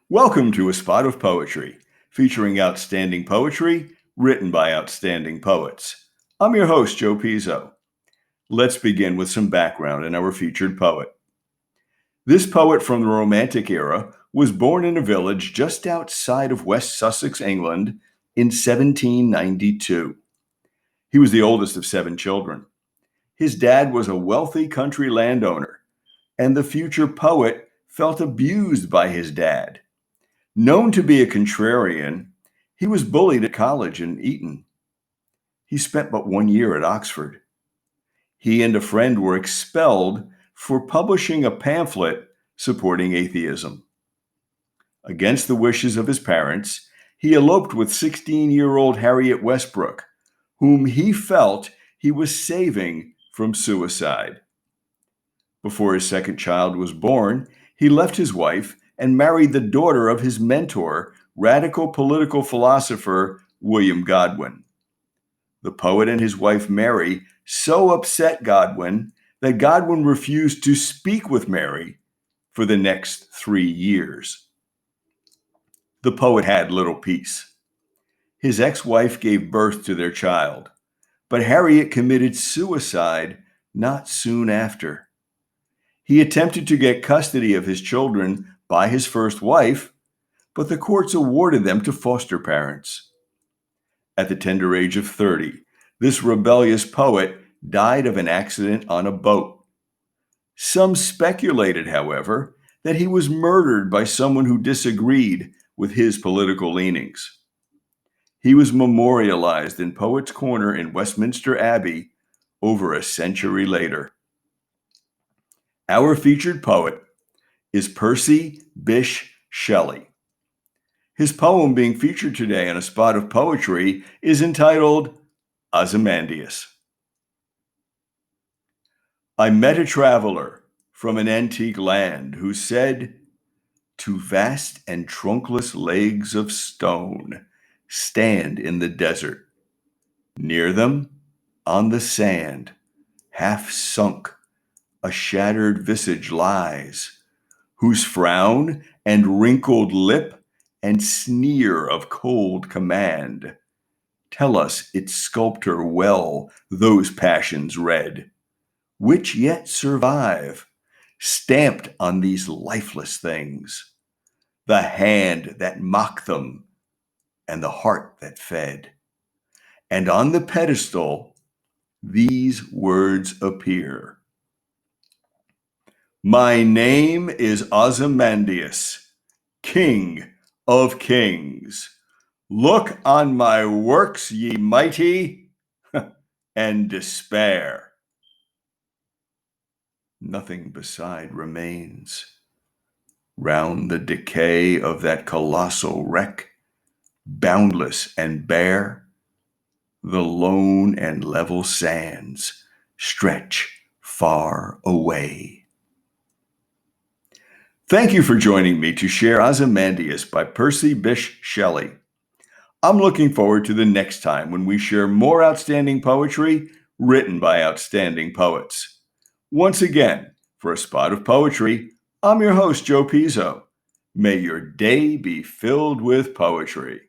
Welcome to A Spot of Poetry, featuring outstanding poetry written by outstanding poets. I'm your host, Joe Pizzo. Let's begin with some background in our featured poet. This poet from the Romantic era was born in a village just outside of West Sussex, England, in 1792. He was the oldest of 7 children. His dad was a wealthy country landowner, and the future poet felt abused by his dad. Known to be a contrarian, he was bullied at college in Eton. He spent but 1 year at Oxford. He and a friend were expelled for publishing a pamphlet supporting atheism. Against the wishes of his parents, he eloped with 16-year-old Harriet Westbrook, whom he felt he was saving from suicide. Before his second child was born, he left his wife and married the daughter of his mentor, radical political philosopher William Godwin. The poet and his wife Mary so upset Godwin that Godwin refused to speak with Mary for the next 3 years. The poet had little peace. His ex-wife gave birth to their child, but Harriet committed suicide not soon after. He attempted to get custody of his children by his first wife, but the courts awarded them to foster parents. At the tender age of 30, this rebellious poet died of an accident on a boat. Some speculated, however, that he was murdered by someone who disagreed with his political leanings. He was memorialized in Poets' Corner in Westminster Abbey over a century later. Our featured poet is Percy Bysshe Shelley. His poem being featured today on A Spot of Poetry is entitled Ozymandias. I met a traveler from an antique land who said, "Two vast and trunkless legs of stone stand in the desert. Near them, on the sand, half sunk, a shattered visage lies, whose frown and wrinkled lip and sneer of cold command tell us its sculptor well those passions read, which yet survive, stamped on these lifeless things, the hand that mocked them and the heart that fed. And on the pedestal these words appear: My name is Ozymandias, King of Kings. Look on my works, ye mighty, and despair. Nothing beside remains. Round the decay of that colossal wreck, boundless and bare, the lone and level sands stretch far away. Thank you for joining me to share Ozymandias by Percy Bysshe Shelley. I'm looking forward to the next time when we share more outstanding poetry written by outstanding poets. Once again, for A Spot of Poetry, I'm your host, Joe Pizzo. May your day be filled with poetry.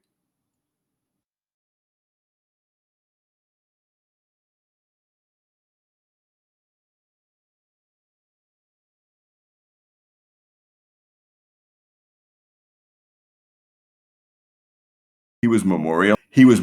He was